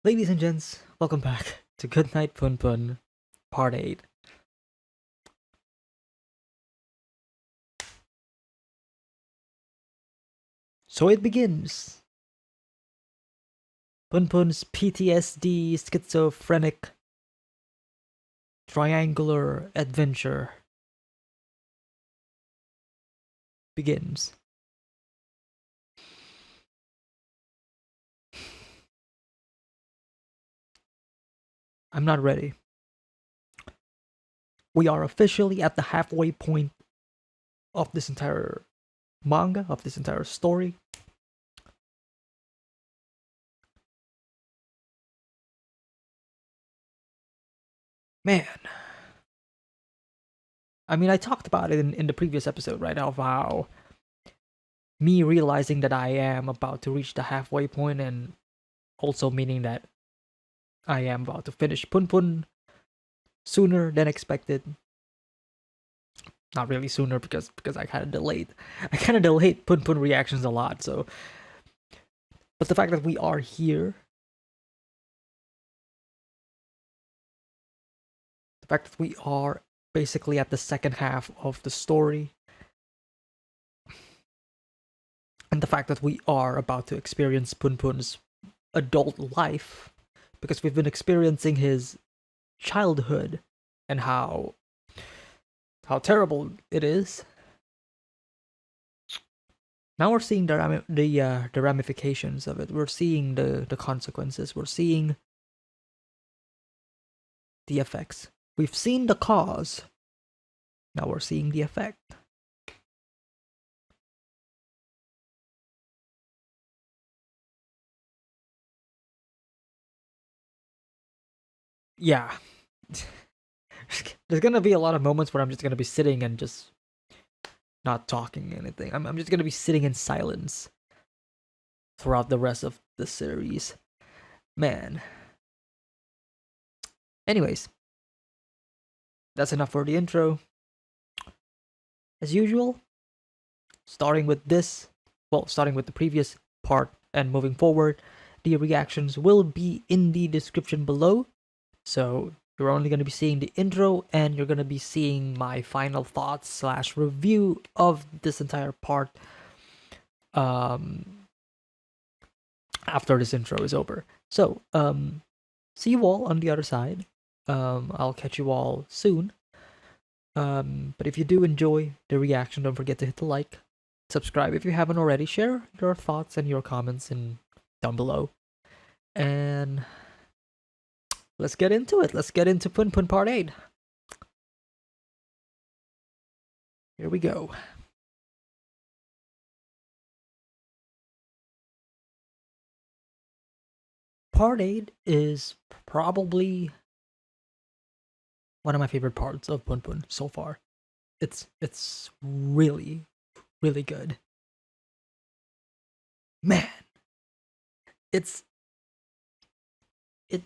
Ladies and gents, welcome back to Goodnight Punpun, Part 8. So it begins. Punpun's PTSD schizophrenic triangular adventure begins. I'm not ready. We are officially at the halfway point of this entire manga, of this entire story. Man. I mean, I talked about it in the previous episode, right? Of how me realizing that I am about to reach the halfway point, and also meaning that I am about to finish Punpun sooner than expected. Not really sooner because I kind of delayed. I kind of delayed Punpun reactions a lot. So, but the fact that we are here, the fact that we are basically at the second half of the story, and the fact that we are about to experience Punpun's adult life, because we've been experiencing his childhood and how terrible it is. Now we're seeing the ramifications of it. We're seeing the consequences. We're seeing the effects. We've seen the cause. Now we're seeing the effect. Yeah. There's gonna be a lot of moments where I'm just gonna be sitting and just not talking anything. I'm just gonna be sitting in silence throughout the rest of the series. Man. Anyways, that's enough for the intro. As usual, starting with the previous part and moving forward, the reactions will be in the description below. So you're only going to be seeing the intro, and you're going to be seeing my final thoughts slash review of this entire part after this intro is over. So see you all on the other side. I'll catch you all soon. But if you do enjoy the reaction, don't forget to hit the like, subscribe if you haven't already, share your thoughts and your comments down below, and let's get into it. Let's get into Punpun Part 8. Here we go. Part 8 is probably one of my favorite parts of Punpun so far. It's really, really good. Man, it's it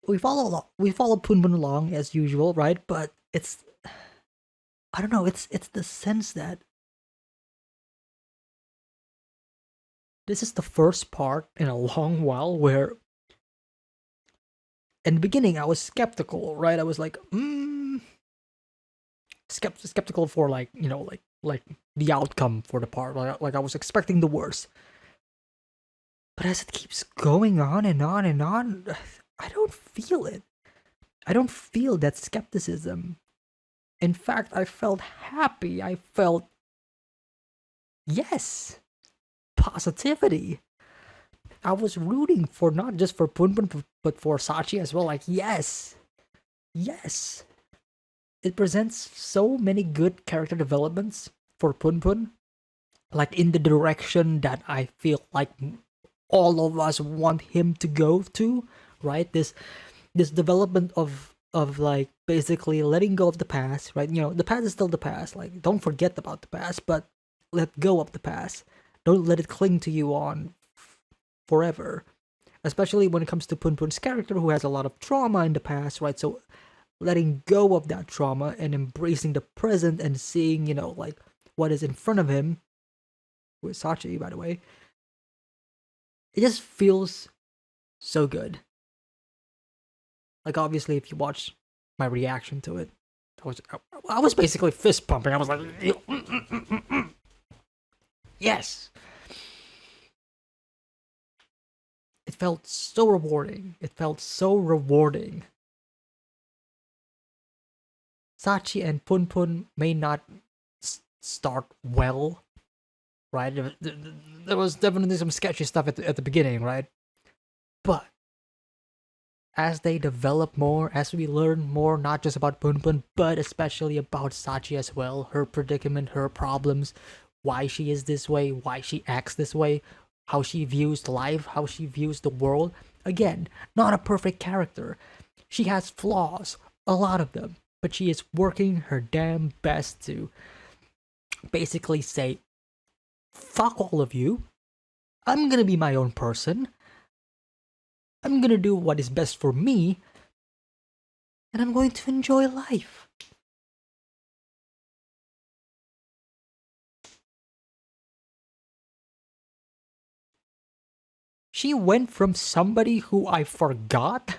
we follow Punpun along as usual, right? But it's, I don't know, it's the sense that this is the first part in a long while where in the beginning I was skeptical, right? I was like, skeptical for, like, you know, like the outcome for the part. Like I was expecting the worst. But as it keeps going on and on and on, I don't feel it. I don't feel that skepticism. In fact, I felt happy. I felt, yes, positivity. I was rooting for not just for Punpun but for Sachi as well. Like, yes, yes. It presents so many good character developments for Punpun, like in the direction that I feel like all of us want him to go to, right? This development of like basically letting go of the past, right? You know, the past is still the past. Like, don't forget about the past, but let go of the past. Don't let it cling to you on forever. Especially when it comes to Punpun's character, who has a lot of trauma in the past, right? So letting go of that trauma and embracing the present and seeing, you know, like what is in front of him, with Sachi, by the way, it just feels So good. Like, obviously, if you watch my reaction to it, I was basically fist pumping. I was like, yes. It felt so rewarding. It felt so rewarding. Sachi and Punpun may not start well, right? There was definitely some sketchy stuff at the beginning, right? But as they develop more, as we learn more, not just about Punpun, but especially about Sachi as well, her predicament, her problems, why she is this way, why she acts this way, how she views life, how she views the world. Again, not a perfect character. She has flaws, a lot of them, but she is working her damn best to basically say, fuck all of you. I'm gonna be my own person. I'm gonna do what is best for me, and I'm going to enjoy life. She went from somebody who I forgot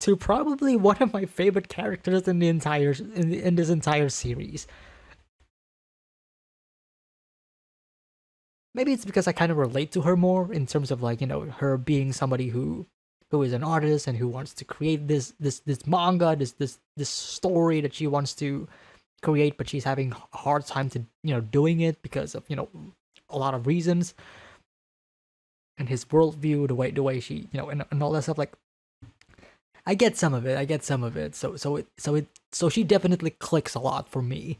to probably one of my favorite characters in the entire in this entire series. Maybe it's because I kind of relate to her more in terms of, like, her being somebody who is an artist and who wants to create this manga, this story that she wants to create, but she's having a hard time to doing it because of a lot of reasons, and his worldview, the way she and all that stuff. Like, I get some of it. I get some of it. So she definitely clicks a lot for me.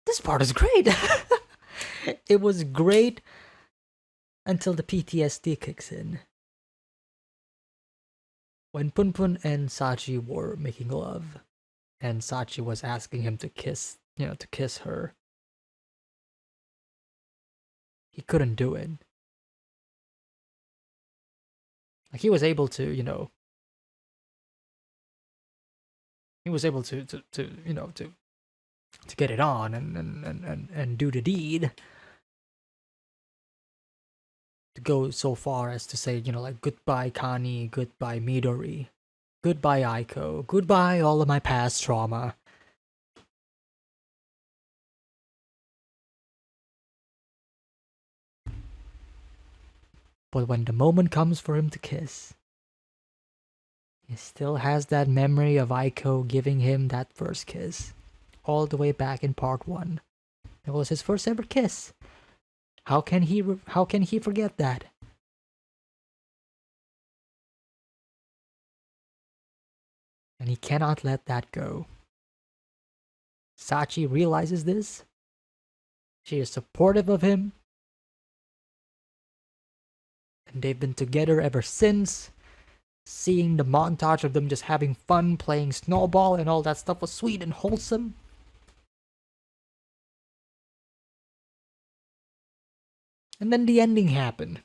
This part is great. It was great until the PTSD kicks in. When Punpun and Sachi were making love, and Sachi was asking him to kiss her, he couldn't do it. Like, he was able to, he was able to get it on and do the deed, to go so far as to say, like, goodbye Kani, goodbye Midori, goodbye Aiko, goodbye all of my past trauma. But when the moment comes for him to kiss, he still has that memory of Aiko giving him that first kiss, all the way back in part 1. It was his first ever kiss. How can he forget that? And he cannot let that go. Sachi realizes this. She is supportive of him. And they've been together ever since. Seeing the montage of them just having fun playing snowball and all that stuff was sweet and wholesome. And then the ending happened.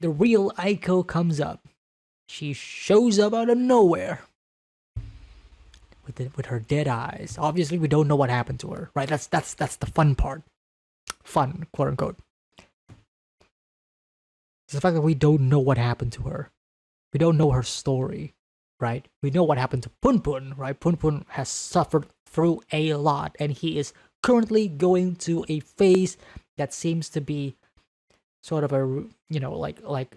The real Aiko comes up. She shows up out of nowhere with her dead eyes. Obviously, we don't know what happened to her, right? That's the fun part. Fun, quote unquote. It's the fact that we don't know what happened to her. We don't know her story, right? We know what happened to Punpun, right? Punpun has suffered through a lot, and he is currently going to a phase that seems to be sort of a, like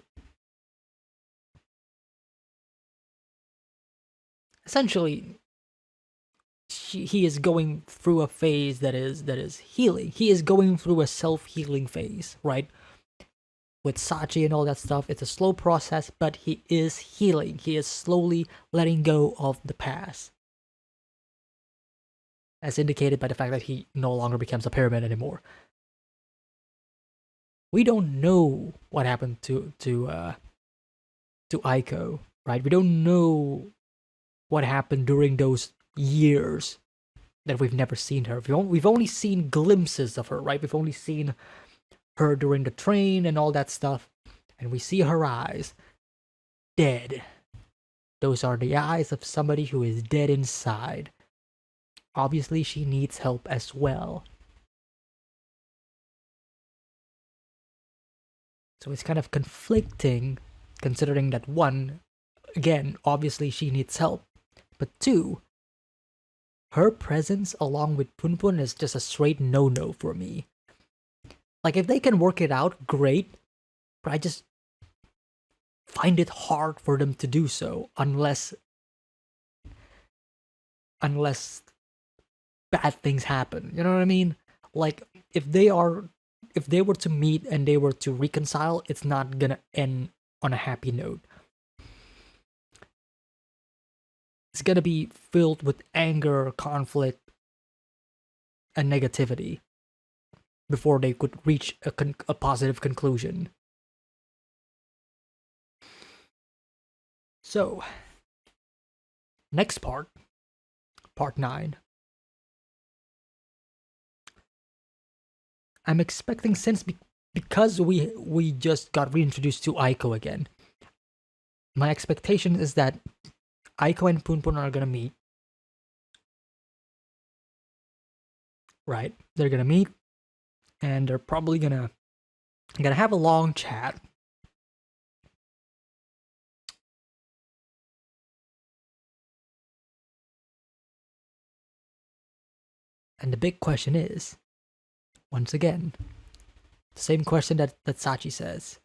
essentially he is going through a phase that is healing. He is going through a self-healing phase, right? With Sachi and all that stuff, it's a slow process, but he is healing. He is slowly letting go of the past, as indicated by the fact that he no longer becomes a pyramid anymore. We don't know what happened to Aiko, right? We don't know what happened during those years that we've never seen her. We've only seen glimpses of her, right? We've only seen her during the train and all that stuff, and we see her eyes dead. Those are the eyes of somebody who is dead inside. Obviously, she needs help as well. So it's kind of conflicting, considering that one, again, obviously she needs help. But two, her presence along with Punpun is just a straight no-no for me. Like, if they can work it out, great. But I just find it hard for them to do so unless bad things happen. You know what I mean? Like, if they were to meet and they were to reconcile, it's not gonna end on a happy note. It's gonna be filled with anger, conflict, and negativity before they could reach a positive conclusion. So, next part 9. I'm expecting, since because we just got reintroduced to Aiko again, my expectation is that Aiko and Punpun are gonna meet. Right? They're gonna meet, and they're probably gonna have a long chat. And the big question is, once again, the same question that Sachi says.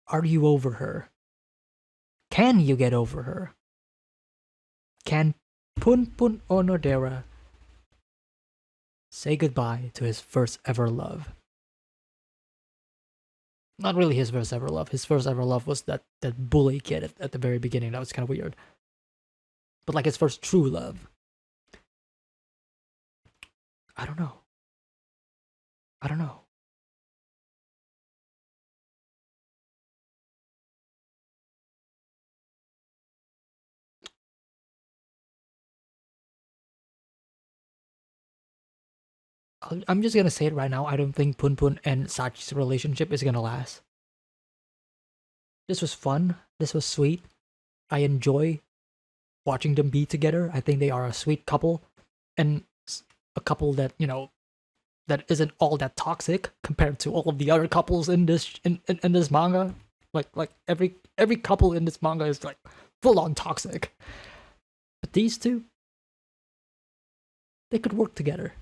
Are you over her? Can you get over her? Can Punpun Onodera say goodbye to his first ever love? Not really his first ever love. His first ever love was that bully kid at the very beginning. That was kind of weird. But like his first true love. I don't know. I'm just gonna say it right now. I don't think Punpun and Sachi's relationship is gonna last. This was fun. This was sweet. I enjoy watching them be together. I think they are a sweet couple, and a couple that, you know, that isn't all that toxic compared to all of the other couples in this in this manga. Like every couple in this manga is like full on toxic. But these two, they could work together.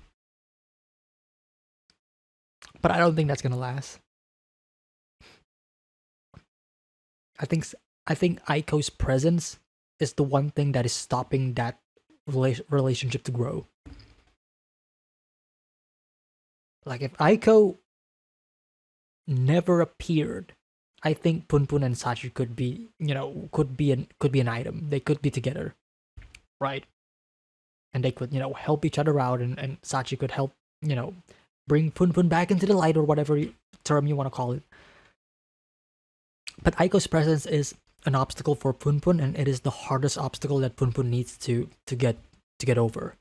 But I don't think that's gonna last. I think Aiko's presence is the one thing that is stopping that relationship to grow. Like, if Aiko never appeared, I think Punpun and Sachi could be, you know, could be an item. They could be together, right? And they could, you know, help each other out, and Sachi could help, you know, bring Punpun back into the light, or whatever term you want to call it. But Aiko's presence is an obstacle for Punpun, and it is the hardest obstacle that Punpun needs to get over.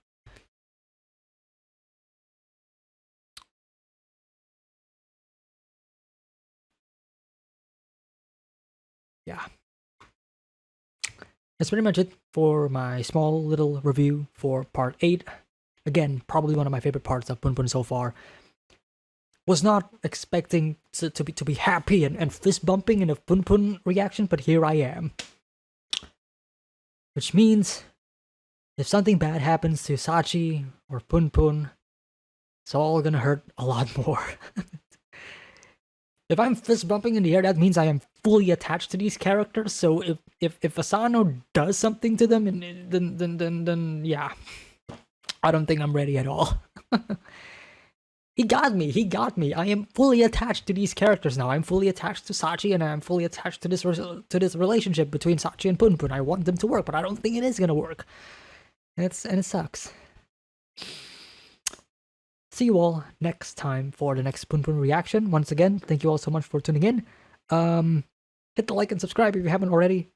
Yeah. That's pretty much it for my small little review for part 8. Again, probably one of my favorite parts of Punpun so far. Was not expecting to be happy and fist bumping in a Punpun reaction, but here I am. Which means, if something bad happens to Sachi or Punpun, it's all gonna hurt a lot more. If I'm fist bumping in the air, that means I am fully attached to these characters. So if Asano does something to them, then yeah, I don't think I'm ready at all. He got me. I am fully attached to these characters now. I'm fully attached to Sachi, and I'm fully attached to this relationship between Sachi and Punpun. I want them to work, but I don't think it is gonna work. And it sucks. See you all next time for the next Punpun reaction. Once again, thank you all so much for tuning in. Hit the like and subscribe if you haven't already.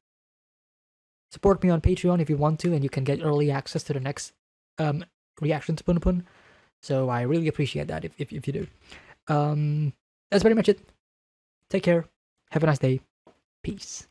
Support me on Patreon if you want to, and you can get early access to the next reaction to Punpun. So I really appreciate that if you do. That's pretty much it. Take care. Have a nice day. Peace.